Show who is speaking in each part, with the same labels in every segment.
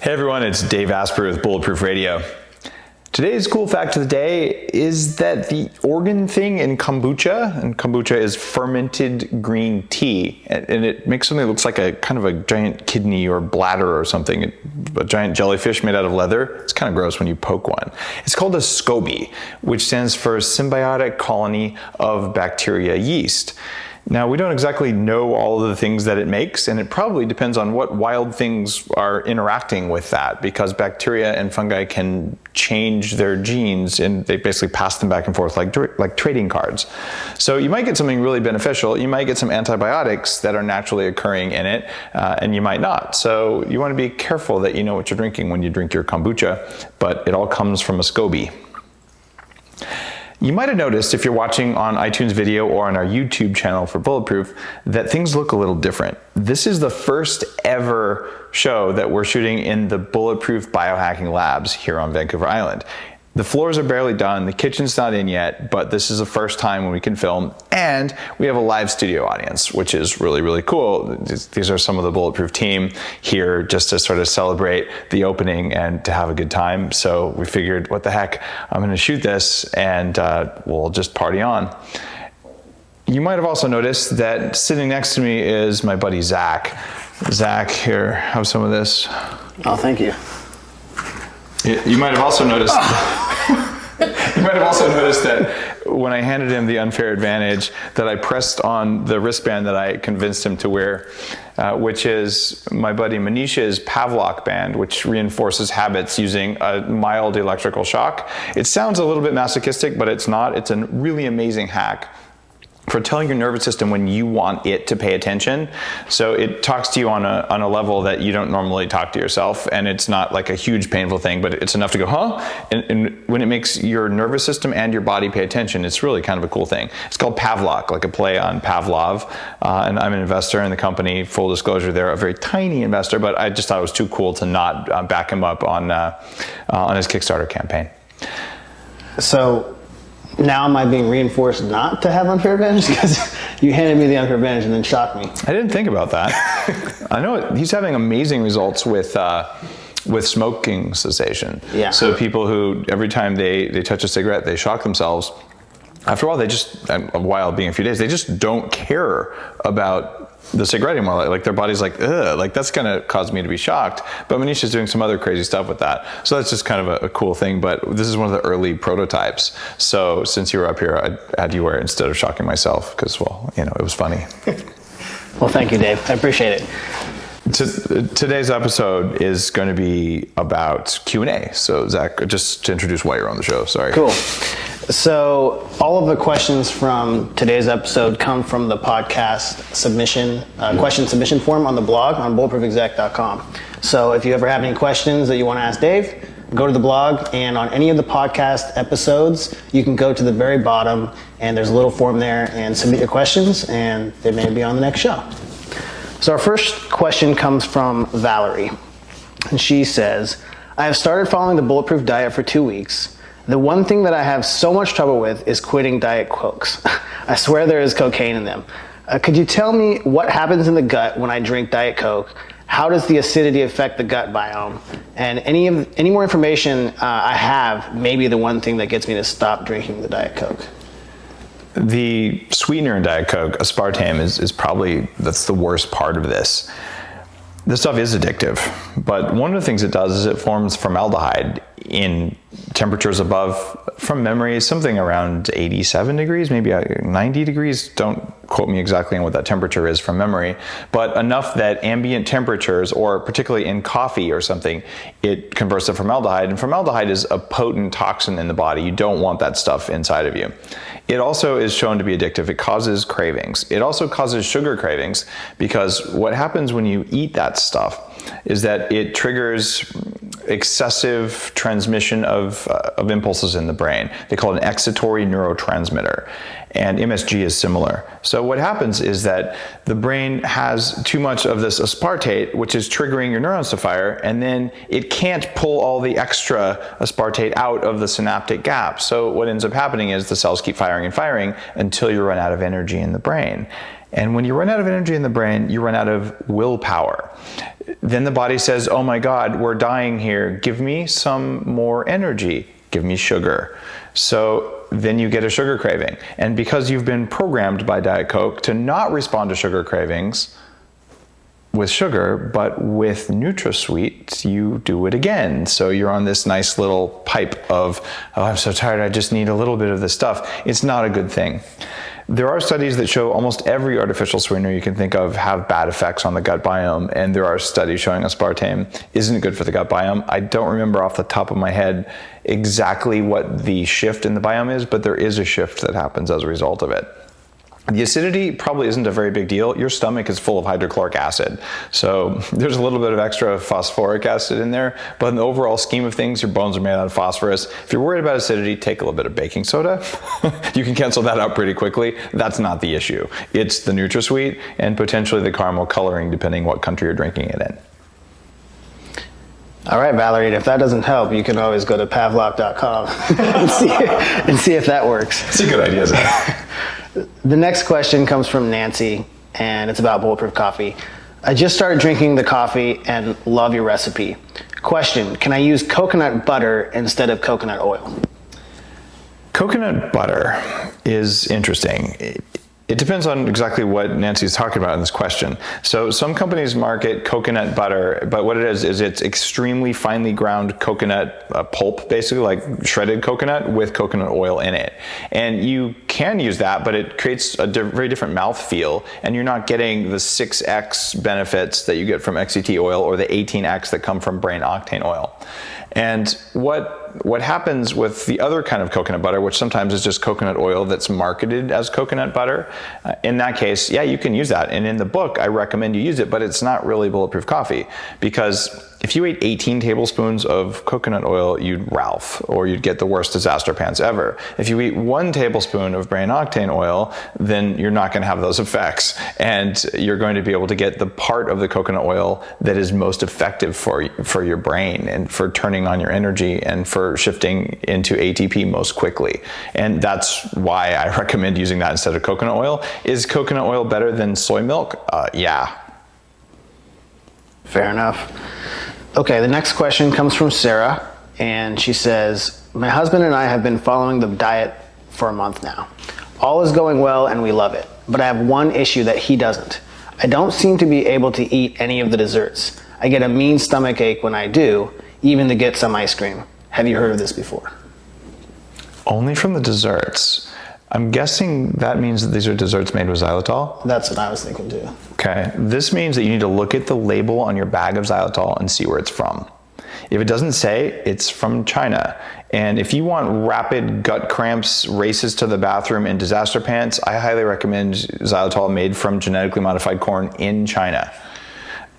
Speaker 1: Hey everyone, it's Dave Asper with Bulletproof Radio. Today's cool fact of the day is that the organ thing in kombucha, and kombucha is fermented green tea, and it makes something that looks like a kind of a giant kidney or bladder or something, a giant jellyfish made out of leather. It's kind of gross when you poke one. It's called a SCOBY, which stands for Symbiotic Colony of Bacteria Yeast. Now, we don't exactly know all of the things that it makes, and it probably depends on what wild things are interacting with that, because bacteria and fungi can change their genes and they basically pass them back and forth like trading cards. So you might get something really beneficial. You might get some antibiotics that are naturally occurring in it, and you might not. So you want to be careful that you know what you're drinking when you drink your kombucha, but it all comes from a SCOBY. You might have noticed, if you're watching on iTunes Video or on our YouTube channel for Bulletproof, that things look a little different. This is the first ever show that we're shooting in the Bulletproof Biohacking Labs here on Vancouver Island. The floors are barely done, the kitchen's not in yet, but this is the first time when we can film, and we have a live studio audience, which is really, really cool. These are some of the Bulletproof team here just to sort of celebrate the opening and to have a good time. So we figured, what the heck, I'm gonna shoot this and we'll just party on. You might have also noticed that sitting next to me is my buddy Zach. Zach, here, have some of this.
Speaker 2: Oh, thank you.
Speaker 1: You might have also noticed. You might have also noticed that when I handed him the Unfair Advantage, that I pressed on the wristband that I convinced him to wear, which is my buddy Manish's Pavlok band, which reinforces habits using a mild electrical shock. It sounds a little bit masochistic, but it's not. It's a really amazing hack for telling your nervous system when you want it to pay attention. So it talks to you on a level that you don't normally talk to yourself, and it's not like a huge painful thing, but it's enough to go, huh? And when it makes your nervous system and your body pay attention, it's really kind of a cool thing. It's called Pavlok, like a play on Pavlov, and I'm an investor in the company. Full disclosure, they're a very tiny investor, but I just thought it was too cool to not back him up on his Kickstarter campaign.
Speaker 2: So now am I being reinforced not to have unfair advantage? Because you handed me the unfair advantage and then shocked me.
Speaker 1: I didn't think about that. I know he's having amazing results with smoking cessation.
Speaker 2: Yeah.
Speaker 1: So people who, every time they touch a cigarette, they shock themselves. After a while, a while being a few days, they just don't care about the cigarette anymore. Like their body's like, ugh, like that's gonna cause me to be shocked. But Manisha's doing some other crazy stuff with that. So that's just kind of a cool thing, but this is one of the early prototypes. So since you were up here, I had you wear it instead of shocking myself, because, well, you know, it was funny.
Speaker 2: Well, thank you, Dave. I appreciate it.
Speaker 1: Today's episode is going to be about Q&A. So Zach, just to introduce why you're on the show, sorry.
Speaker 2: Cool. So all of the questions from today's episode come from the podcast submission, question submission form on the blog on bulletproofexec.com. So if you ever have any questions that you want to ask Dave, go to the blog, and on any of the podcast episodes, you can go to the very bottom and there's a little form there and submit your questions, and they may be on the next show. So our first question comes from Valerie, and she says, I have started following the Bulletproof diet for 2 weeks. The one thing that I have so much trouble with is quitting Diet Cokes. I swear there is cocaine in them. Could you tell me what happens in the gut when I drink Diet Coke? How does the acidity affect the gut biome? And any more information I have may be the one thing that gets me to stop drinking the Diet Coke.
Speaker 1: The sweetener in Diet Coke, aspartame, is probably, that's the worst part of this. This stuff is addictive, but one of the things it does is it forms formaldehyde in temperatures above, from memory, something around 87 degrees, maybe 90 degrees. Don't quote me exactly on what that temperature is from memory, but enough that ambient temperatures, or particularly in coffee or something, it converts to formaldehyde, and formaldehyde is a potent toxin in the body. You don't want that stuff inside of you. It also is shown to be addictive. It causes cravings. It also causes sugar cravings, because what happens when you eat that stuff is that it triggers excessive transmission of impulses in the brain. They call it an excitatory neurotransmitter, and MSG is similar. So what happens is that the brain has too much of this aspartate, which is triggering your neurons to fire, and then it can't pull all the extra aspartate out of the synaptic gap. So what ends up happening is the cells keep firing and firing until you run out of energy in the brain. And when you run out of energy in the brain, you run out of willpower. then the body says, oh my God, we're dying here. Give me some more energy. Give me sugar. So then you get a sugar craving. And because you've been programmed by Diet Coke to not respond to sugar cravings with sugar, but with NutraSweet, you do it again. So you're on this nice little pipe of, oh, I'm so tired, I just need a little bit of this stuff. It's not a good thing. There are studies that show almost every artificial sweetener you can think of have bad effects on the gut biome, and there are studies showing aspartame isn't good for the gut biome. I don't remember off the top of my head exactly what the shift in the biome is, but there is a shift that happens as a result of it. The acidity probably isn't a very big deal. Your stomach is full of hydrochloric acid. So there's a little bit of extra phosphoric acid in there, but in the overall scheme of things, your bones are made out of phosphorus. If you're worried about acidity, take a little bit of baking soda. You can cancel that out pretty quickly. That's not the issue. It's the NutraSweet and potentially the caramel coloring, depending what country you're drinking it in.
Speaker 2: All right, Valerie, if that doesn't help, you can always go to Pavlok.com and see if that works.
Speaker 1: It's a good idea, isn't it?
Speaker 2: The next question comes from Nancy, and it's about Bulletproof Coffee. I just started drinking the coffee and love your recipe. Question, can I use coconut butter instead of coconut oil?
Speaker 1: Coconut butter is interesting. It depends on exactly what Nancy's talking about in this question. So some companies market coconut butter, but what it is it's extremely finely ground coconut pulp, basically like shredded coconut with coconut oil in it. And you can use that, but it creates a very different mouthfeel, and you're not getting the 6x benefits that you get from XCT oil or the 18x that come from brain octane oil. And what happens with the other kind of coconut butter, which sometimes is just coconut oil that's marketed as coconut butter, in that case, yeah, you can use that. And in the book, I recommend you use it, but it's not really Bulletproof Coffee, because if you ate 18 tablespoons of coconut oil, you'd Ralph, or you'd get the worst disaster pants ever. If you eat 1 tablespoon of brain octane oil, then you're not going to have those effects, and you're going to be able to get the part of the coconut oil that is most effective for your brain and for turning on your energy and for shifting into ATP most quickly. And that's why I recommend using that instead of coconut oil. Is coconut oil better than soy milk? Yeah.
Speaker 2: Fair enough. Okay, the next question comes from Sarah, and she says, my husband and I have been following the diet for a month now. All is going well and we love it, but I have one issue that he doesn't. I don't seem to be able to eat any of the desserts. I get a mean stomach ache when I do, even to get some ice cream. Have you heard of this before?
Speaker 1: Only from the desserts. I'm guessing that means that these are desserts made with xylitol?
Speaker 2: That's what I was thinking too.
Speaker 1: Okay, this means that you need to look at the label on your bag of xylitol and see where it's from. If it doesn't say, it's from China. And if you want rapid gut cramps, races to the bathroom, and disaster pants, I highly recommend xylitol made from genetically modified corn in China.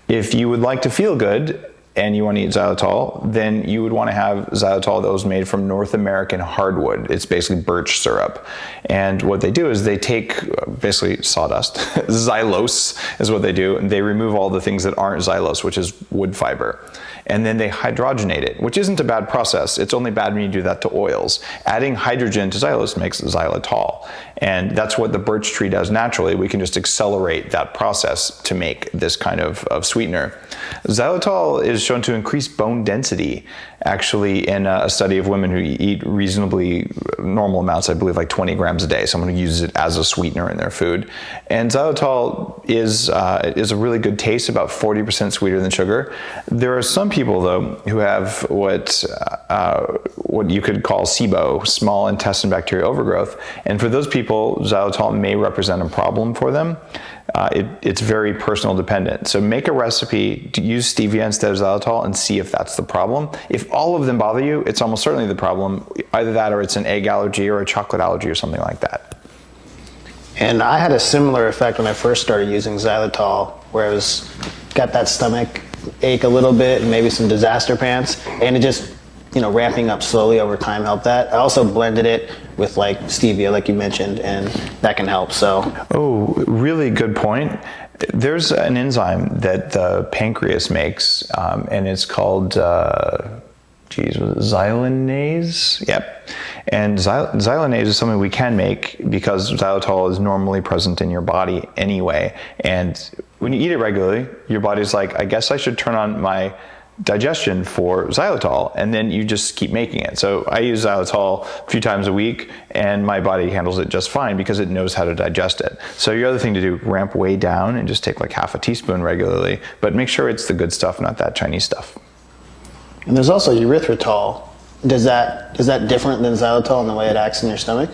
Speaker 1: If you would like to feel good and you want to eat xylitol, then you would want to have xylitol that was made from North American hardwood. It's basically birch syrup. And what they do is they take basically sawdust, xylose is what they do, and they remove all the things that aren't xylose, which is wood fiber. And then they hydrogenate it, which isn't a bad process. It's only bad when you do that to oils. Adding hydrogen to xylose makes xylitol. And that's what the birch tree does naturally. We can just accelerate that process to make this kind of sweetener. Xylitol is shown to increase bone density, actually, in a study of women who eat reasonably normal amounts, I believe like 20 grams a day, someone who uses it as a sweetener in their food. And xylitol is a really good taste, about 40% sweeter than sugar. There are some people, though, who have what you could call SIBO, small intestine bacterial overgrowth. And for those people, xylitol may represent a problem for them. It's very personal dependent. So make a recipe to use stevia instead of xylitol and see if that's the problem. If all of them bother you, it's almost certainly the problem. Either that or it's an egg allergy or a chocolate allergy or something like that.
Speaker 2: And I had a similar effect when I first started using xylitol, where I got that stomach ache a little bit and maybe some disaster pants, and it just, ramping up slowly over time helped that. I also blended it with like stevia, like you mentioned, and that can help. So. Oh,
Speaker 1: really good point. There's an enzyme that the pancreas makes, and it's called was it xylanase? Yep. And xylanase is something we can make because xylitol is normally present in your body anyway. And when you eat it regularly, your body's like, I guess I should turn on my digestion for xylitol, and then you just keep making it. So I use xylitol a few times a week, and my body handles it just fine because it knows how to digest it. So your other thing to do, ramp way down and just take like half a teaspoon regularly, but make sure it's the good stuff, not that Chinese stuff.
Speaker 2: And there's also erythritol. Is that different than xylitol in the way it acts in your stomach?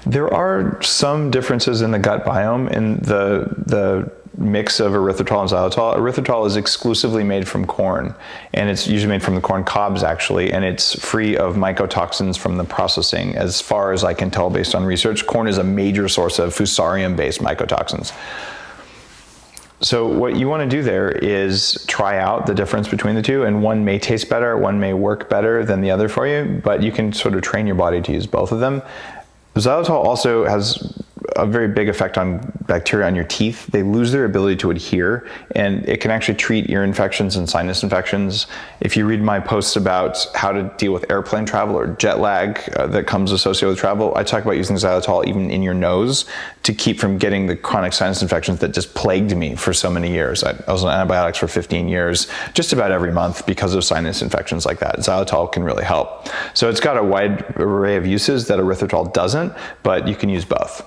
Speaker 1: There are some differences in the gut biome in the mix of erythritol and xylitol. Erythritol is exclusively made from corn, and it's usually made from the corn cobs actually, and it's free of mycotoxins from the processing. As far as I can tell based on research, corn is a major source of fusarium-based mycotoxins. So what you want to do there is try out the difference between the two, and one may taste better, one may work better than the other for you, but you can sort of train your body to use both of them. Xylitol also has a very big effect on bacteria on your teeth. They lose their ability to adhere, and it can actually treat ear infections and sinus infections. If you read my posts about how to deal with airplane travel or jet lag that comes associated with travel, I talk about using xylitol even in your nose to keep from getting the chronic sinus infections that just plagued me for so many years. I was on antibiotics for 15 years, just about every month because of sinus infections like that. Xylitol can really help. So it's got a wide array of uses that erythritol doesn't, but you can use both.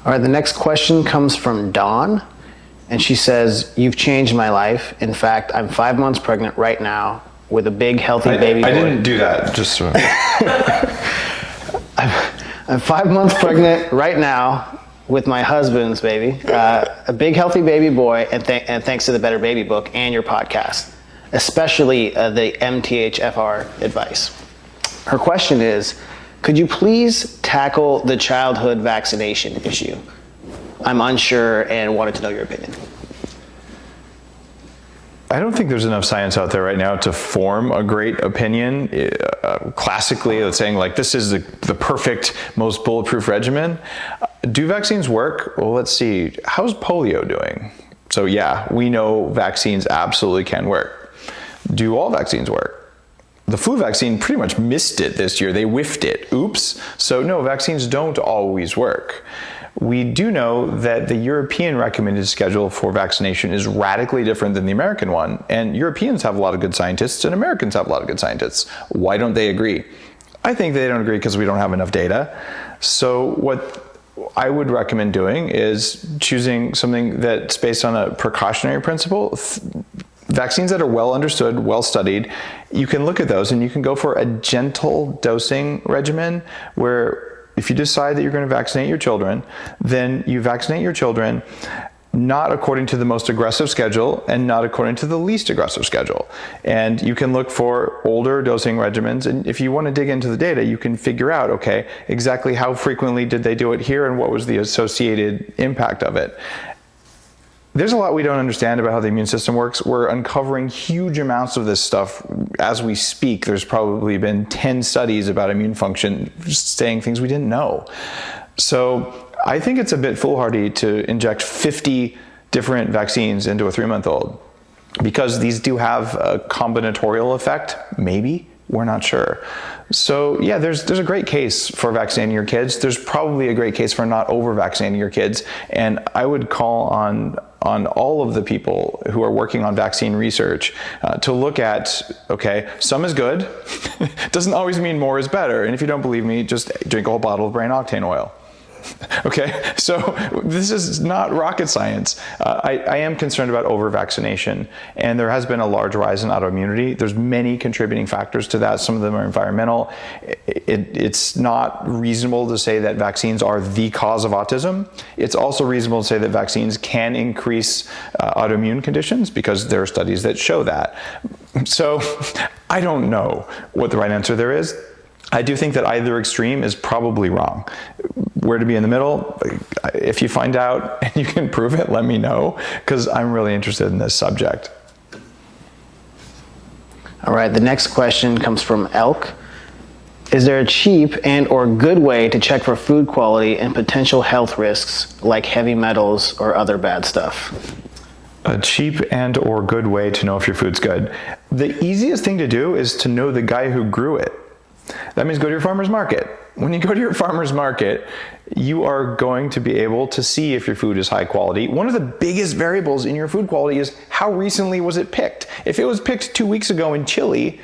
Speaker 2: All right, the next question comes from Dawn, and she says, "You've changed my life. In fact, I'm 5 months pregnant right now with a big, healthy baby boy."
Speaker 1: I didn't do that, just so.
Speaker 2: I'm 5 months pregnant right now with my husband's baby, a big, healthy baby boy, and thanks to the Better Baby book and your podcast, especially the MTHFR advice. Her question is, could you please tackle the childhood vaccination issue? I'm unsure and wanted to know your opinion.
Speaker 1: I don't think there's enough science out there right now to form a great opinion. Classically, it's saying like, this is the perfect, most bulletproof regimen. Do vaccines work? Well, let's see. How's polio doing? So yeah, we know vaccines absolutely can work. Do all vaccines work? The flu vaccine pretty much missed it this year. They whiffed it. Oops. So no, vaccines don't always work. We do know that the European recommended schedule for vaccination is radically different than the American one. And Europeans have a lot of good scientists and Americans have a lot of good scientists. Why don't they agree? I think they don't agree because we don't have enough data. So what I would recommend doing is choosing something that's based on a precautionary principle. Vaccines that are well understood, well studied, you can look at those and you can go for a gentle dosing regimen where if you decide that you're going to vaccinate your children, then you vaccinate your children not according to the most aggressive schedule and not according to the least aggressive schedule. And you can look for older dosing regimens, and if you want to dig into the data, you can figure out, okay, exactly how frequently did they do it here and what was the associated impact of it. There's a lot we don't understand about how the immune system works. We're uncovering huge amounts of this stuff as we speak. There's probably been 10 studies about immune function saying things we didn't know. So I think it's a bit foolhardy to inject 50 different vaccines into a 3-month-old because these do have a combinatorial effect, maybe. We're not sure. So yeah, there's a great case for vaccinating your kids. There's probably a great case for not over-vaccinating your kids. And I would call on all of the people who are working on vaccine research to look at, okay, some is good. Doesn't always mean more is better. And if you don't believe me, just drink a whole bottle of brain octane oil. Okay, so this is not rocket science. I am concerned about over-vaccination, and there has been a large rise in autoimmunity. There's many contributing factors to that. Some of them are environmental. It's not reasonable to say that vaccines are the cause of autism. It's also reasonable to say that vaccines can increase autoimmune conditions because there are studies that show that. So I don't know what the right answer there is. I do think that either extreme is probably wrong. Where to be in the middle? If you find out and you can prove it, let me know, because I'm really interested in this subject.
Speaker 2: All right, the next question comes from Elk. Is there a cheap and or good way to check for food quality and potential health risks like heavy metals or other bad stuff?
Speaker 1: A cheap and or good way to know if your food's good. The easiest thing to do is to know the guy who grew it. That means go to your farmer's market. When you go to your farmer's market, you are going to be able to see if your food is high quality. One of the biggest variables in your food quality is how recently was it picked. If it was picked 2 weeks ago in Chile,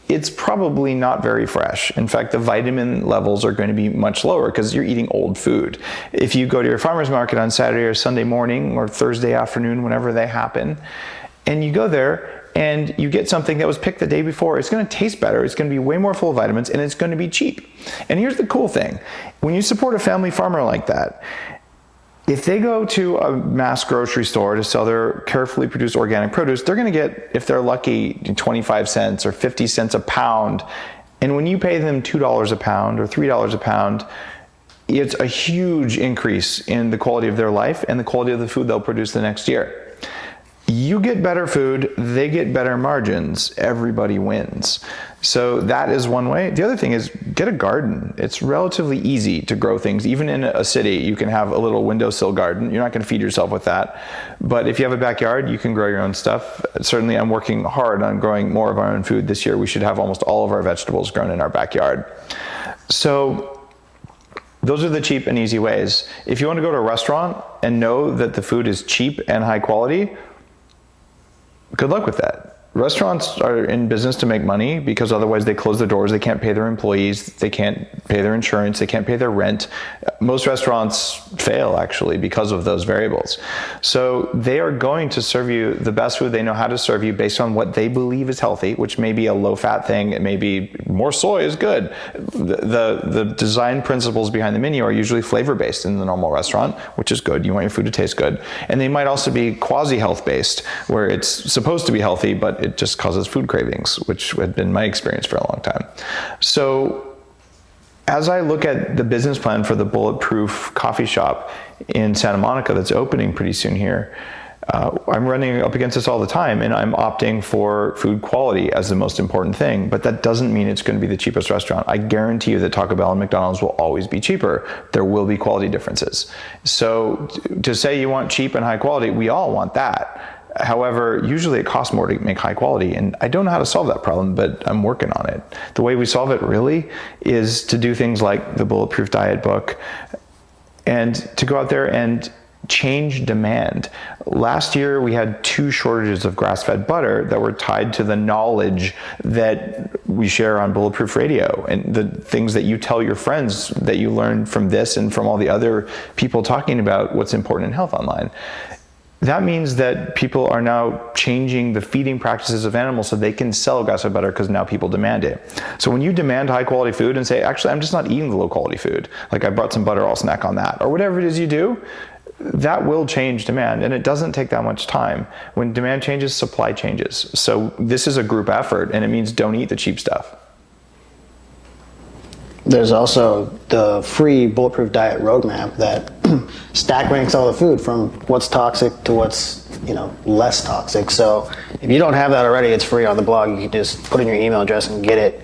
Speaker 1: it's probably not very fresh. In fact, the vitamin levels are going to be much lower because you're eating old food. If you go to your farmer's market on Saturday or Sunday morning or Thursday afternoon, whenever they happen, and you go there and you get something that was picked the day before, it's going to taste better, it's going to be way more full of vitamins, and it's going to be cheap. And here's the cool thing. When you support a family farmer like that, if they go to a mass grocery store to sell their carefully produced organic produce, they're going to get, if they're lucky, 25 cents or 50 cents a pound. And when you pay them $2 a pound or $3 a pound, it's a huge increase in the quality of their life and the quality of the food they'll produce the next year. You get better food, they get better margins, everybody wins. So that is one way. The other thing is get a garden. It's relatively easy to grow things. Even in a city, you can have a little windowsill garden. You're not going to feed yourself with that. But if you have a backyard, you can grow your own stuff. Certainly, I'm working hard on growing more of our own food this year. We should have almost all of our vegetables grown in our backyard. So those are the cheap and easy ways. If you want to go to a restaurant and know that the food is cheap and high quality, good luck with that. Restaurants are in business to make money because otherwise they close their doors, they can't pay their employees, they can't pay their insurance, they can't pay their rent. Most restaurants fail actually because of those variables. So they are going to serve you the best food they know how to serve you based on what they believe is healthy, which may be a low-fat thing, it may be more soy is good. The design principles behind the menu are usually flavor-based in the normal restaurant, which is good. You want your food to taste good. And they might also be quasi-health based, where it's supposed to be healthy, but it just causes food cravings, which had been my experience for a long time. So as I look at the business plan for the Bulletproof coffee shop in Santa Monica that's opening pretty soon here, I'm running up against this all the time, and I'm opting for food quality as the most important thing, but that doesn't mean it's going to be the cheapest restaurant. I guarantee you that Taco Bell and McDonald's will always be cheaper. There will be quality differences. So to say you want cheap and high quality, we all want that. However, usually it costs more to make high quality, and I don't know how to solve that problem, but I'm working on it. The way we solve it really is to do things like the Bulletproof Diet book and to go out there and change demand. Last year, we had 2 shortages of grass-fed butter that were tied to the knowledge that we share on Bulletproof Radio and the things that you tell your friends that you learned from this and from all the other people talking about what's important in health online. That means that people are now changing the feeding practices of animals so they can sell grass-fed butter because now people demand it. So when you demand high-quality food and say, actually, I'm just not eating the low-quality food, like I brought some butter, I'll snack on that, or whatever it is you do, that will change demand, and it doesn't take that much time. When demand changes, supply changes. So this is a group effort, and it means don't eat the cheap stuff.
Speaker 2: There's also the free Bulletproof Diet roadmap that stack ranks all the food from what's toxic to what's less toxic. So if you don't have that already, it's free on the blog. You can just put in your email address and get it.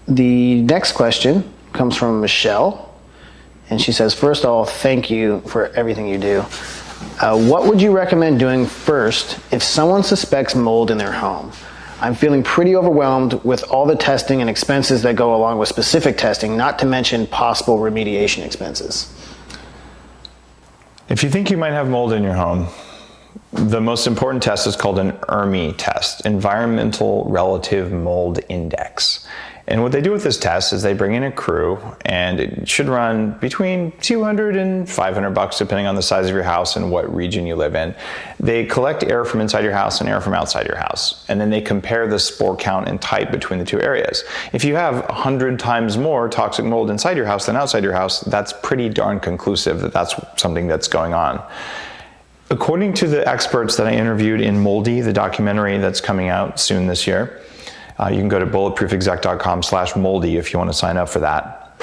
Speaker 2: The next question comes from Michelle, and she says, first of all, thank you for everything you do. What would you recommend doing first if someone suspects mold in their home? I'm feeling pretty overwhelmed with all the testing and expenses that go along with specific testing, not to mention possible remediation expenses.
Speaker 1: If you think you might have mold in your home, the most important test is called an ERMI test, Environmental Relative Mold Index. And what they do with this test is they bring in a crew, and it should run between $200 and $500 depending on the size of your house and what region you live in. They collect air from inside your house and air from outside your house, and then they compare the spore count and type between the two areas. If you have 100 times more toxic mold inside your house than outside your house, that's pretty darn conclusive that that's something that's going on. According to the experts that I interviewed in Moldy, the documentary that's coming out soon this year, you can go to bulletproofexec.com/moldy if you want to sign up for that.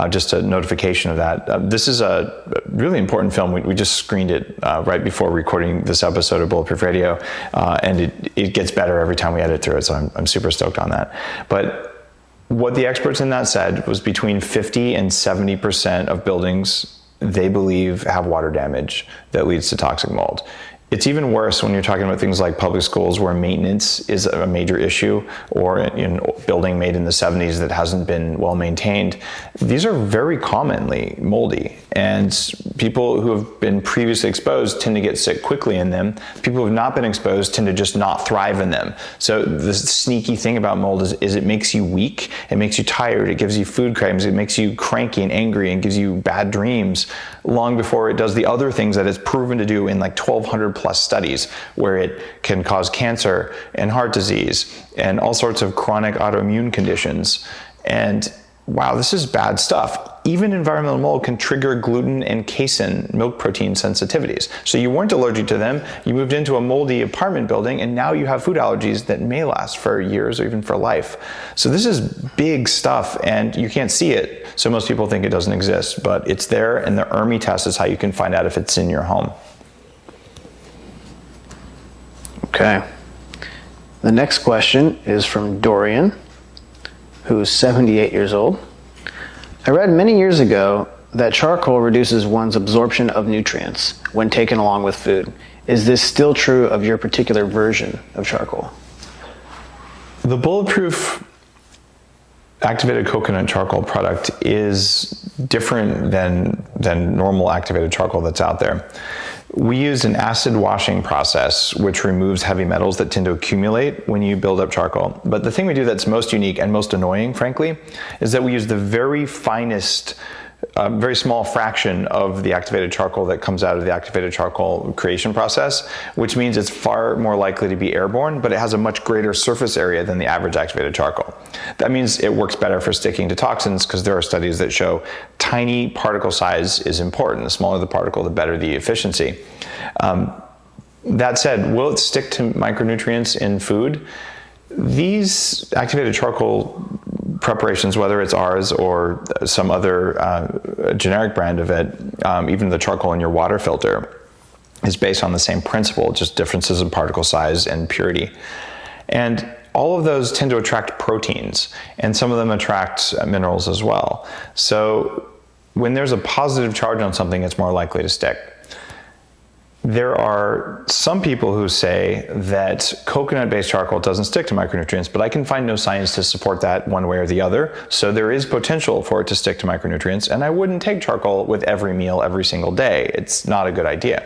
Speaker 1: Just a notification of that. This is a really important film. We just screened it right before recording this episode of Bulletproof Radio, and it gets better every time we edit through it, so I'm super stoked on that. But what the experts in that said was between 50 and 70% of buildings they believe have water damage that leads to toxic mold. It's even worse when you're talking about things like public schools where maintenance is a major issue, or in a building made in the 70s that hasn't been well maintained. These are very commonly moldy, and people who have been previously exposed tend to get sick quickly in them. People who have not been exposed tend to just not thrive in them. So the sneaky thing about mold is it makes you weak, it makes you tired, it gives you food cravings, it makes you cranky and angry and gives you bad dreams long before it does the other things that it's proven to do in like 1,200 plus studies, where it can cause cancer and heart disease and all sorts of chronic autoimmune conditions. And wow, this is bad stuff. Even environmental mold can trigger gluten and casein milk protein sensitivities. So you weren't allergic to them, you moved into a moldy apartment building, and now you have food allergies that may last for years or even for life. So this is big stuff, and you can't see it, so most people think it doesn't exist, but it's there, and the ERMI test is how you can find out if it's in your home.
Speaker 2: Okay. The next question is from Dorian, who's 78 years old. I read many years ago that charcoal reduces one's absorption of nutrients when taken along with food. Is this still true of your particular version of charcoal?
Speaker 1: The Bulletproof activated coconut charcoal product is different than normal activated charcoal that's out there. We use an acid washing process which removes heavy metals that tend to accumulate when you build up charcoal. But the thing we do that's most unique and most annoying, frankly, is that we use the very finest, very small fraction of the activated charcoal that comes out of the activated charcoal creation process, which means it's far more likely to be airborne, but it has a much greater surface area than the average activated charcoal. That means it works better for sticking to toxins, because there are studies that show tiny particle size is important. The smaller the particle, the better the efficiency. That said, will it stick to micronutrients in food? These activated charcoal preparations, whether it's ours or some other generic brand of it, even the charcoal in your water filter, is based on the same principle, just differences in particle size and purity. And all of those tend to attract proteins, and some of them attract minerals as well. So when there's a positive charge on something, it's more likely to stick. There are some people who say that coconut-based charcoal doesn't stick to micronutrients, but I can find no science to support that one way or the other. So there is potential for it to stick to micronutrients, and I wouldn't take charcoal with every meal every single day. It's not a good idea.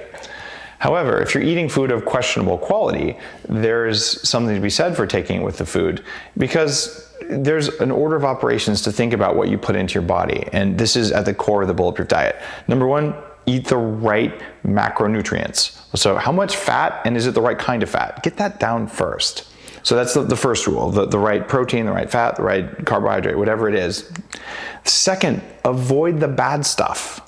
Speaker 1: However, if you're eating food of questionable quality, there's something to be said for taking it with the food, because there's an order of operations to think about what you put into your body, and this is at the core of the Bulletproof diet. Number one, eat the right macronutrients. So how much fat, and is it the right kind of fat? Get that down first. So that's the first rule, the right protein, the right fat, the right carbohydrate, whatever it is. Second, avoid the bad stuff.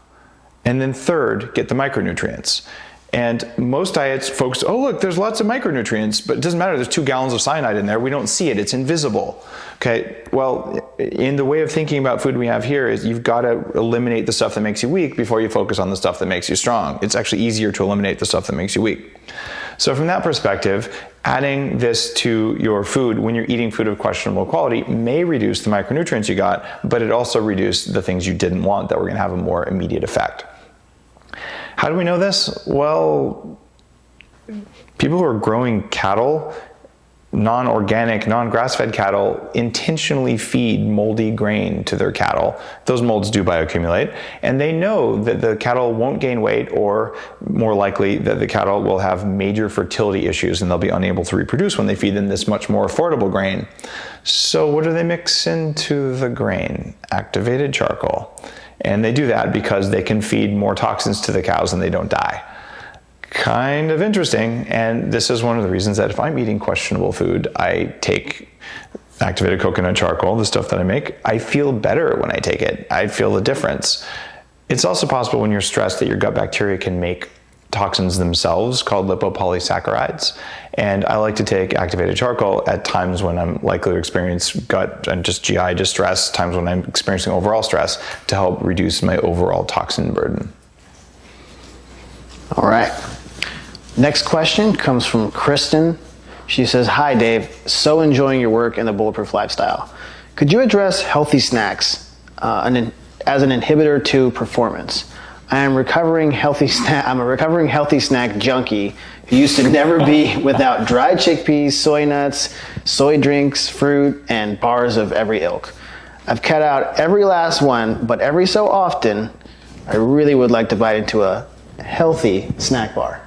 Speaker 1: And then third, get the micronutrients. And most diets focus, oh look, there's lots of micronutrients, but it doesn't matter, there's 2 gallons of cyanide in there, we don't see it, it's invisible. Okay, well, in the way of thinking about food we have here is you've got to eliminate the stuff that makes you weak before you focus on the stuff that makes you strong. It's actually easier to eliminate the stuff that makes you weak. So from that perspective, adding this to your food when you're eating food of questionable quality may reduce the micronutrients you got, but it also reduced the things you didn't want that were going to have a more immediate effect. How do we know this? Well, people who are growing cattle, non-organic, non-grass-fed cattle, intentionally feed moldy grain to their cattle. Those molds do bioaccumulate, and they know that the cattle won't gain weight, or more likely that the cattle will have major fertility issues and they'll be unable to reproduce when they feed them this much more affordable grain. So what do they mix into the grain? Activated charcoal. And they do that because they can feed more toxins to the cows and they don't die. Kind of interesting, and this is one of the reasons that if I'm eating questionable food, I take activated coconut charcoal, the stuff that I make. I feel better when I take it. I feel the difference. It's also possible when you're stressed that your gut bacteria can make toxins themselves called lipopolysaccharides, and I like to take activated charcoal at times when I'm likely to experience gut and just GI distress, times when I'm experiencing overall stress, to help reduce my overall toxin burden.
Speaker 2: All right. Next question comes from Kristen. She says, "Hi Dave, so enjoying your work in the Bulletproof lifestyle. Could you address healthy snacks as an inhibitor to performance? I'm a recovering healthy snack junkie who used to never be without dried chickpeas, soy nuts, soy drinks, fruit, and bars of every ilk. I've cut out every last one, but every so often, I really would like to bite into a healthy snack bar.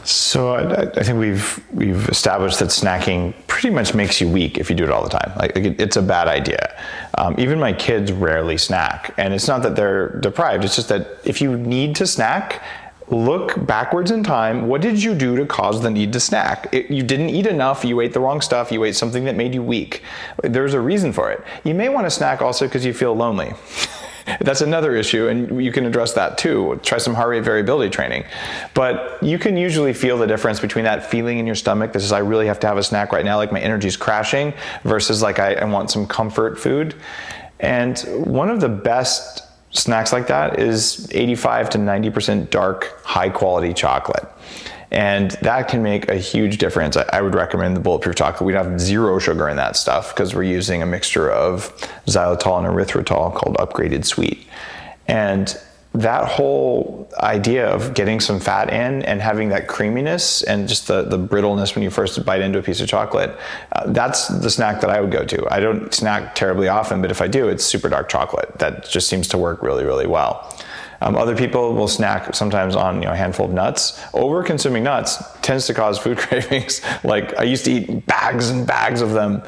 Speaker 1: So I think we've established that snacking pretty much makes you weak if you do it all the time. Like it's a bad idea. Even my kids rarely snack, and it's not that they're deprived. It's just that if you need to snack, look backwards in time. What did you do to cause the need to snack? You didn't eat enough. You ate the wrong stuff. You ate something that made you weak. There's a reason for it. You may want to snack also because you feel lonely. That's another issue, and you can address that too. Try some heart rate variability training. But you can usually feel the difference between that feeling in your stomach that says, I really have to have a snack right now, like my energy's crashing, versus like I want some comfort food. And one of the best snacks like that is 85 to 90% dark, high quality chocolate. And that can make a huge difference. I would recommend the Bulletproof chocolate. We'd have 0 sugar in that stuff because we're using a mixture of xylitol and erythritol called upgraded sweet. And that whole idea of getting some fat in and having that creaminess and just the brittleness when you first bite into a piece of chocolate, that's the snack that I would go to. I don't snack terribly often, but if I do, it's super dark chocolate. That just seems to work really, really well. Other people will snack sometimes on a handful of nuts. Over-consuming nuts tends to cause food cravings. Like I used to eat bags and bags of them,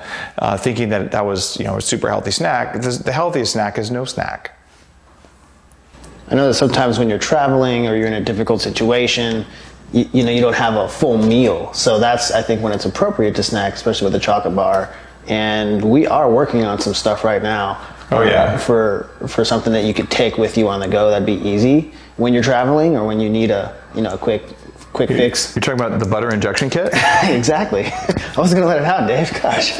Speaker 1: thinking that was a super healthy snack. The healthiest snack is no snack.
Speaker 2: I know that sometimes when you're traveling or you're in a difficult situation, you don't have a full meal. So that's, I think, when it's appropriate to snack, especially with a chocolate bar. And we are working on some stuff right now.
Speaker 1: Oh yeah.
Speaker 2: For something that you could take with you on the go, that'd be easy when you're traveling or when you need a quick fix.
Speaker 1: You're talking about the butter injection kit?
Speaker 2: Exactly. I wasn't gonna let it out, Dave. Gosh.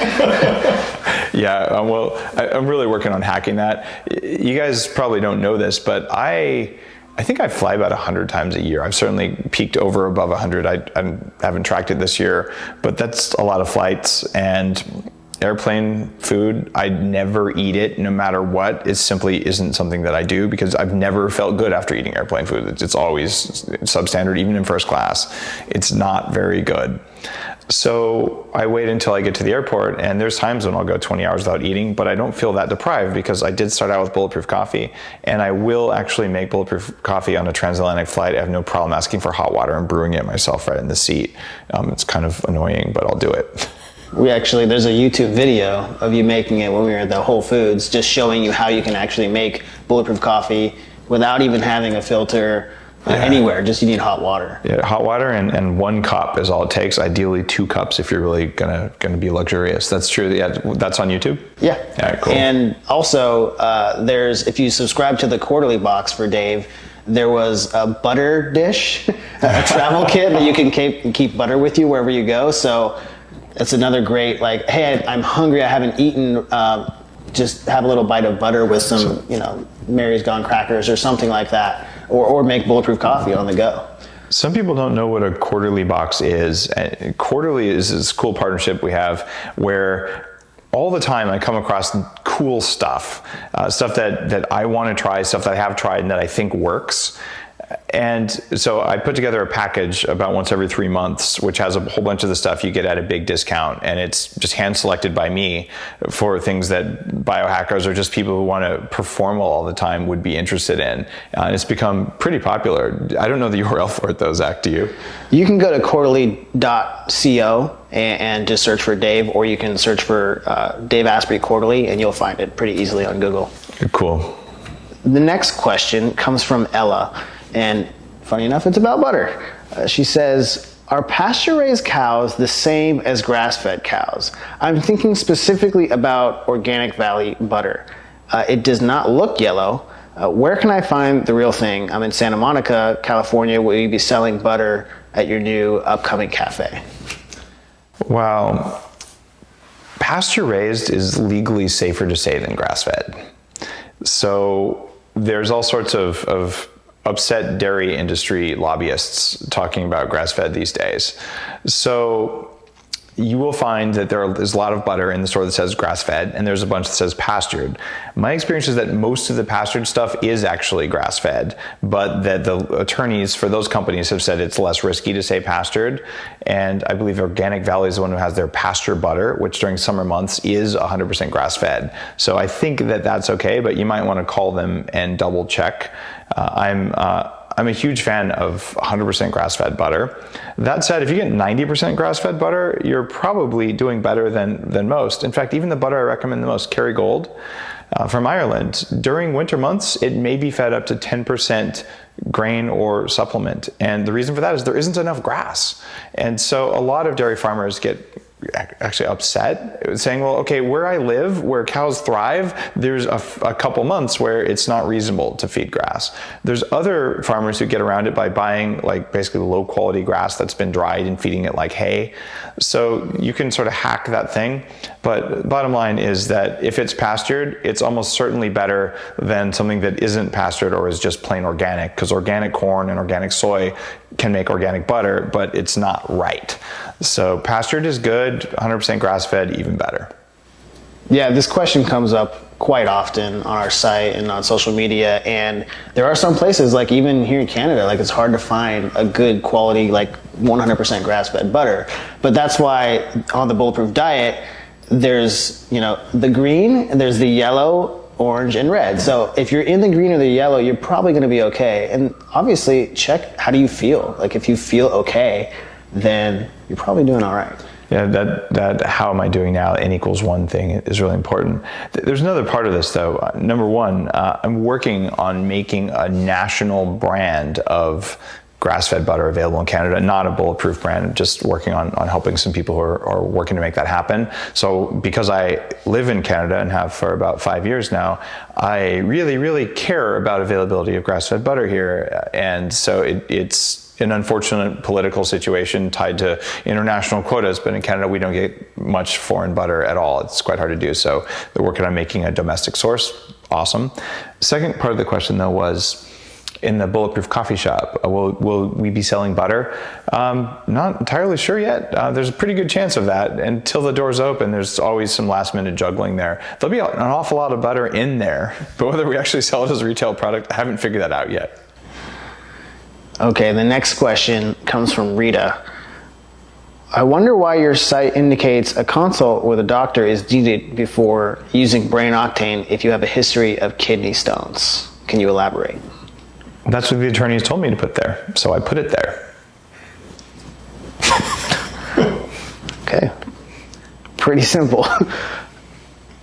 Speaker 1: Yeah. Well, I'm really working on hacking that. You guys probably don't know this, but I think I fly about 100 times a year. I've certainly peaked over above 100. I haven't tracked it this year, but that's a lot of flights. And airplane food, I never eat it no matter what. It simply isn't something that I do because I've never felt good after eating airplane food. It's always substandard, even in first class. It's not very good. So I wait until I get to the airport, and there's times when I'll go 20 hours without eating, but I don't feel that deprived because I did start out with Bulletproof Coffee, and I will actually make Bulletproof Coffee on a transatlantic flight. I have no problem asking for hot water and brewing it myself right in the seat. It's kind of annoying, but I'll do it.
Speaker 2: There's a YouTube video of you making it when we were at the Whole Foods, just showing you how you can actually make Bulletproof Coffee without even having a filter anywhere. Just you need hot water.
Speaker 1: Yeah, hot water and 1 cup is all it takes. Ideally 2 cups if you're really gonna be luxurious. That's true. Yeah, that's on YouTube.
Speaker 2: Yeah.
Speaker 1: Yeah, cool.
Speaker 2: And also, if you subscribe to the quarterly box for Dave, there was a butter dish, a travel kit that you can keep butter with you wherever you go. So it's another great, hey, I'm hungry, I haven't eaten, just have a little bite of butter with some, Mary's Gone crackers or something like that, or make Bulletproof Coffee on the go.
Speaker 1: Some people don't know what a quarterly box is. Quarterly is this cool partnership we have where all the time I come across cool stuff, stuff that I want to try, stuff that I have tried and that I think works. And so I put together a package about once every 3 months, which has a whole bunch of the stuff you get at a big discount. And it's just hand selected by me for things that biohackers or just people who want to perform well all the time would be interested in. And it's become pretty popular. I don't know the URL for it though, Zach, do you?
Speaker 2: You can go to quarterly.co and just search for Dave, or you can search for Dave Asprey Quarterly and you'll find it pretty easily on Google.
Speaker 1: Cool.
Speaker 2: The next question comes from Ella. And funny enough, it's about butter. She says, are pasture-raised cows the same as grass-fed cows? I'm thinking specifically about Organic Valley butter. It does not look yellow. Where can I find the real thing? I'm in Santa Monica, California. Will you be selling butter at your new upcoming cafe?
Speaker 1: Well, pasture-raised is legally safer to say than grass-fed. So there's all sorts of upset dairy industry lobbyists talking about grass-fed these days. So you will find that there's a lot of butter in the store that says grass-fed, and there's a bunch that says pastured. My experience is that most of the pastured stuff is actually grass-fed, but that the attorneys for those companies have said it's less risky to say pastured. And I believe Organic Valley is the one who has their pasture butter, which during summer months is 100% grass-fed. So I think that that's okay, but you might want to call them and double check. I'm a huge fan of 100% grass-fed butter. That said, if you get 90% grass-fed butter, you're probably doing better than most. In fact, even the butter I recommend the most, Kerrygold, from Ireland, during winter months, it may be fed up to 10% grain or supplement. And the reason for that is there isn't enough grass. And so a lot of dairy farmers get actually upset, saying, well, okay, where I live, where cows thrive, there's a couple months where it's not reasonable to feed grass. There's other farmers who get around it by buying like basically low quality grass that's been dried and feeding it like hay. So you can sort of hack that thing. But bottom line is that if it's pastured, it's almost certainly better than something that isn't pastured or is just plain organic, because organic corn and organic soy can make organic butter, but it's not right. So pastured is good, 100% grass-fed, even better.
Speaker 2: Yeah, this question comes up quite often on our site and on social media, and there are some places, like even here in Canada, like it's hard to find a good quality, like 100% grass-fed butter. But that's why on the Bulletproof diet, there's, the green, there's the yellow, orange, and red. So if you're in the green or the yellow, you're probably going to be okay. And obviously check, how do you feel? Like if you feel okay, then you're probably doing all right.
Speaker 1: Yeah, that how am I doing now, n equals 1 thing is really important. There's another part of this though. Number one, I'm working on making a national brand of grass-fed butter available in Canada, not a Bulletproof brand, just working on helping some people who are working to make that happen. So because I live in Canada and have for about 5 years now, I really, really care about availability of grass-fed butter here. And so it's an unfortunate political situation tied to international quotas, but in Canada we don't get much foreign butter at all. It's quite hard to do. So they're working on making a domestic source. Awesome. Second part of the question though was, in the Bulletproof coffee shop, will we be selling butter? Not entirely sure yet. There's a pretty good chance of that. Until the doors open, there's always some last minute juggling there. There'll be an awful lot of butter in there, but whether we actually sell it as a retail product, I haven't figured that out yet.
Speaker 2: Okay, the next question comes from Rita. I wonder why your site indicates a consult with a doctor is needed before using brain octane if you have a history of kidney stones. Can you elaborate?
Speaker 1: That's what the attorneys told me to put there, so I put it there.
Speaker 2: Okay, pretty simple.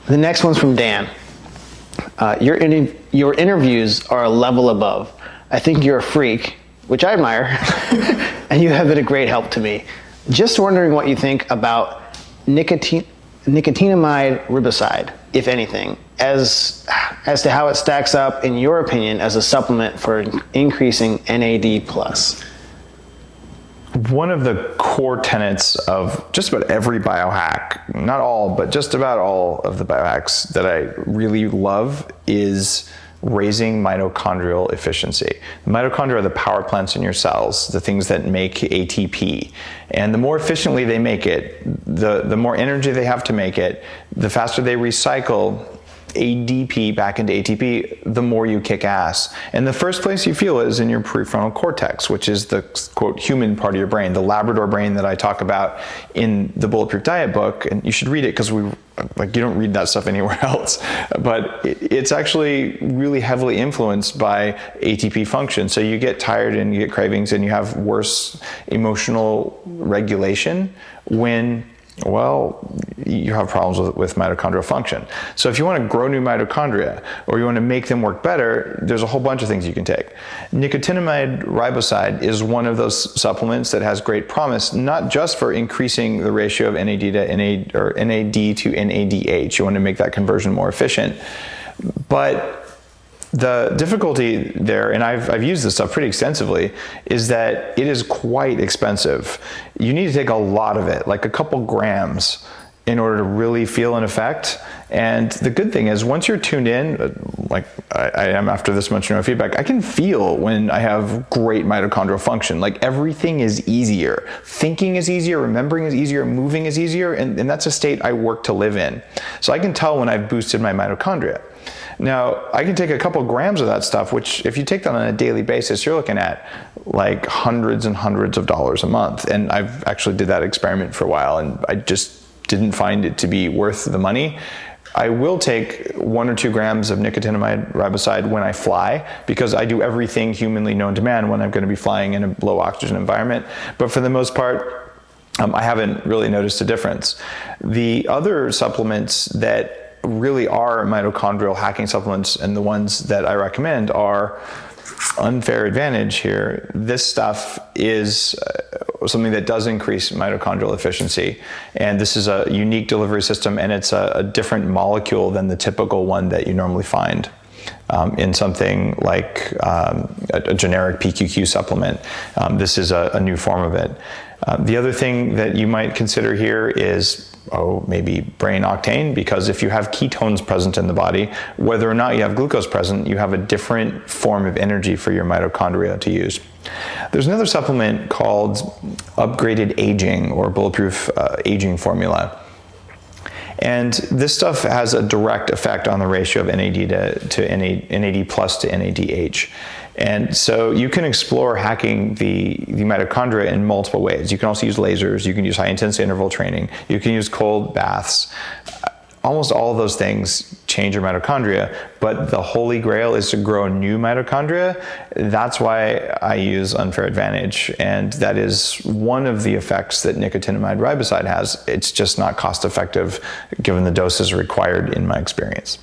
Speaker 2: The next one's from Dan. Your interviews are a level above. I think you're a freak, which I admire, and you have been a great help to me. Just wondering what you think about nicotinamide riboside, if anything, as to how it stacks up, in your opinion, as a supplement for increasing NAD+.
Speaker 1: One of the core tenets of just about every biohack, not all, but just about all of the biohacks that I really love, is raising mitochondrial efficiency. The mitochondria are the power plants in your cells, the things that make ATP. And the more efficiently they make it, the more energy they have to make it, the faster they recycle ADP back into ATP, the more you kick ass. And the first place you feel it is in your prefrontal cortex, which is the, quote, human part of your brain, the Labrador brain that I talk about in the Bulletproof Diet book. And you should read it because you don't read that stuff anywhere else. But it's actually really heavily influenced by ATP function. So you get tired and you get cravings and you have worse emotional regulation when, well, you have problems with mitochondrial function. So if you want to grow new mitochondria or you want to make them work better, there's a whole bunch of things you can take. Nicotinamide riboside is one of those supplements that has great promise, not just for increasing the ratio of NAD to NAD or NAD to NADH. You want to make that conversion more efficient. But the difficulty there, and I've used this stuff pretty extensively, is that it is quite expensive. You need to take a lot of it, like a couple grams, in order to really feel an effect. And the good thing is, once you're tuned in, like I am after this much neurofeedback, I can feel when I have great mitochondrial function. Like everything is easier. Thinking is easier, remembering is easier, moving is easier, and that's a state I work to live in. So I can tell when I've boosted my mitochondria. Now, I can take a couple grams of that stuff, which if you take that on a daily basis, you're looking at like hundreds and hundreds of dollars a month. And I've actually did that experiment for a while, and I just didn't find it to be worth the money. I will take 1 or 2 grams of nicotinamide riboside when I fly, because I do everything humanly known to man when I'm going to be flying in a low oxygen environment. But for the most part, I haven't really noticed a difference. The other supplements that really are mitochondrial hacking supplements, and the ones that I recommend, are Unfair Advantage here. This stuff is something that does increase mitochondrial efficiency, and this is a unique delivery system, and it's a different molecule than the typical one that you normally find in something like a generic PQQ supplement. This is a new form of it. The other thing that you might consider here is maybe brain octane, because if you have ketones present in the body, whether or not you have glucose present, you have a different form of energy for your mitochondria to use. There's another supplement called Upgraded Aging, or Bulletproof Aging Formula. And this stuff has a direct effect on the ratio of NAD to NAD plus to NADH. And so you can explore hacking the mitochondria in multiple ways. You can also use lasers, you can use high intensity interval training, you can use cold baths. Almost all of those things change your mitochondria, but the holy grail is to grow new mitochondria. That's why I use Unfair Advantage, and that is one of the effects that nicotinamide riboside has. It's just not cost effective given the doses required in my experience.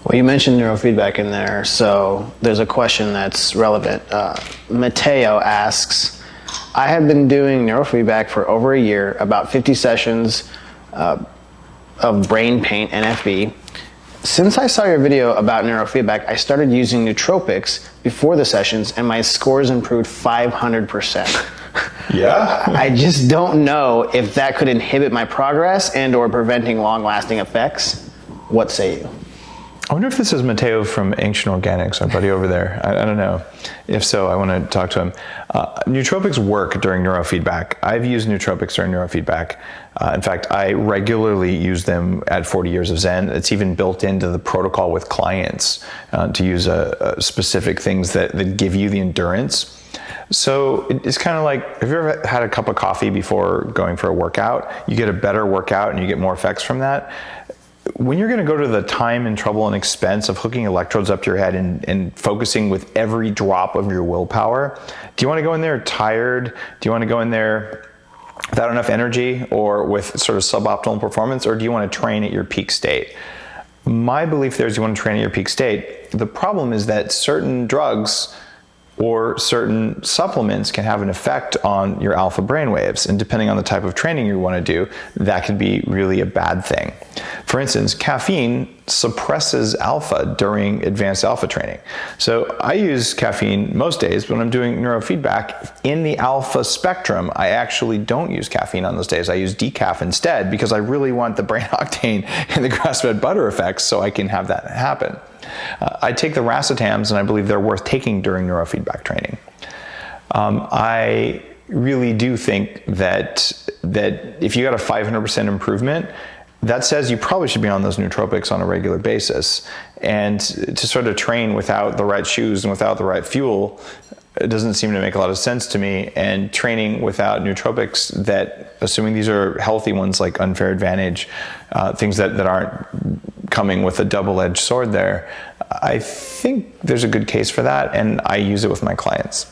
Speaker 2: Well, you mentioned neurofeedback in there, so there's a question that's relevant. Mateo asks, I have been doing neurofeedback for over a year, about 50 sessions of brain pain, NFB. Since I saw your video about neurofeedback, I started using Nootropics before the sessions, and my scores improved 500%.
Speaker 1: Yeah?
Speaker 2: I just don't know if that could inhibit my progress and or preventing long-lasting effects. What say you?
Speaker 1: I wonder if this is Mateo from Ancient Organics, our buddy over there. I don't know. If so, I want to talk to him. Nootropics work during neurofeedback. I've used nootropics during neurofeedback. In fact, I regularly use them at 40 Years of Zen. It's even built into the protocol with clients to use specific things that give you the endurance. So it's kind of like, have you ever had a cup of coffee before going for a workout? You get a better workout and you get more effects from that. When you're going to go to the time and trouble and expense of hooking electrodes up your head and focusing with every drop of your willpower, do you want to go in there tired? Do you want to go in there without enough energy or with sort of suboptimal performance, or do you want to train at your peak state? My belief there is you want to train at your peak state. The problem is that certain drugs or certain supplements can have an effect on your alpha brainwaves, and depending on the type of training you want to do, that could be really a bad thing. For instance, caffeine suppresses alpha during advanced alpha training. So I use caffeine most days, but when I'm doing neurofeedback in the alpha spectrum, I actually don't use caffeine on those days. I use decaf instead, because I really want the brain octane and the grass-fed butter effects so I can have that happen. I take the racetams, and I believe they're worth taking during neurofeedback training. I really do think that if you got a 500% improvement, that says you probably should be on those nootropics on a regular basis. And to sort of train without the right shoes and without the right fuel, it doesn't seem to make a lot of sense to me. And training without nootropics, that, assuming these are healthy ones like Unfair Advantage, things that aren't coming with a double-edged sword there, I think there's a good case for that, and I use it with my clients.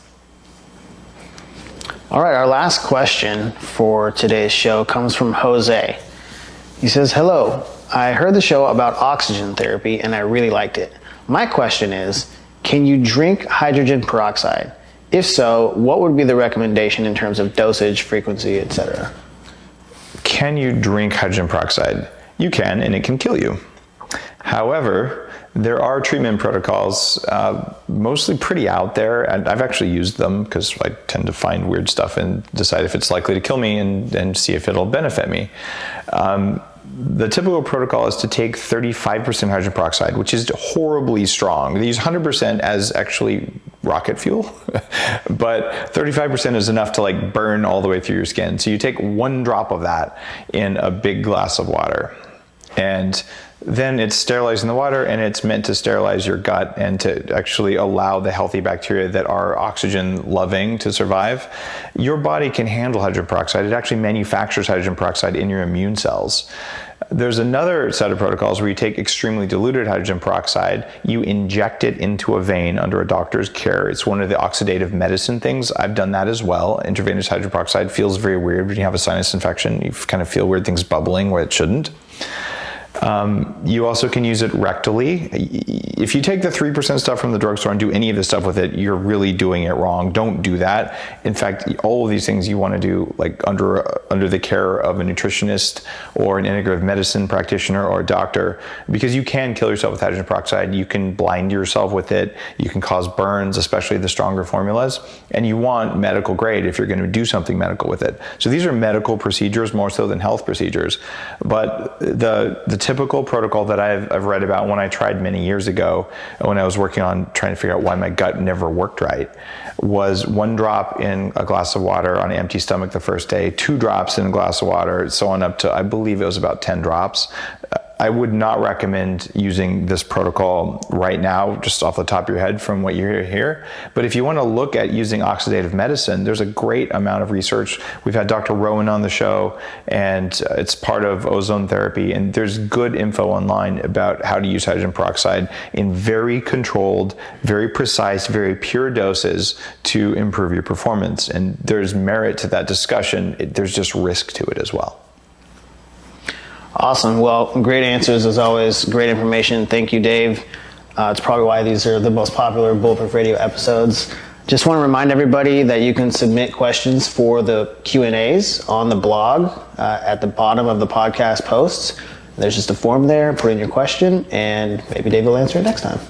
Speaker 2: All right, our last question for today's show comes from Jose. He says, hello, I heard the show about oxygen therapy and I really liked it. My question is, can you drink hydrogen peroxide? If so, what would be the recommendation in terms of dosage, frequency, etc.?
Speaker 1: Can you drink hydrogen peroxide? You can, and it can kill you. However, there are treatment protocols, mostly pretty out there, and I've actually used them because I tend to find weird stuff and decide if it's likely to kill me and see if it'll benefit me. The typical protocol is to take 35% hydrogen peroxide, which is horribly strong. They use 100% as actually rocket fuel, but 35% is enough to like burn all the way through your skin. So you take 1 drop of that in a big glass of water, and then it's sterilized in the water, and it's meant to sterilize your gut and to actually allow the healthy bacteria that are oxygen loving to survive. Your body can handle hydrogen peroxide. It actually manufactures hydrogen peroxide in your immune cells. There's another set of protocols where you take extremely diluted hydrogen peroxide, you inject it into a vein under a doctor's care. It's one of the oxidative medicine things. I've done that as well. Intravenous hydrogen peroxide feels very weird when you have a sinus infection. You kind of feel weird things bubbling where it shouldn't. You also can use it rectally. If you take the 3% stuff from the drugstore and do any of this stuff with it, you're really doing it wrong. Don't do that. In fact, all of these things you want to do like under the care of a nutritionist or an integrative medicine practitioner or a doctor, because you can kill yourself with hydrogen peroxide. You can blind yourself with it. You can cause burns, especially the stronger formulas. And you want medical grade if you're going to do something medical with it. So these are medical procedures more so than health procedures. But the typical protocol that I've read about when I tried many years ago, when I was working on trying to figure out why my gut never worked right, was 1 drop in a glass of water on an empty stomach the first day, 2 drops in a glass of water, so on up to, I believe it was about 10 drops. I would not recommend using this protocol right now, just off the top of your head from what you hear here. But if you want to look at using oxidative medicine, there's a great amount of research. We've had Dr. Rowan on the show, and it's part of ozone therapy. And there's good info online about how to use hydrogen peroxide in very controlled, very precise, very pure doses to improve your performance. And there's merit to that discussion. There's just risk to it as well.
Speaker 2: Awesome. Well, great answers as always. Great information. Thank you, Dave. It's probably why these are the most popular Bulletproof Radio episodes. Just want to remind everybody that you can submit questions for the Q&As on the blog at the bottom of the podcast posts. There's just a form there. Put in your question, and maybe Dave will answer it next time.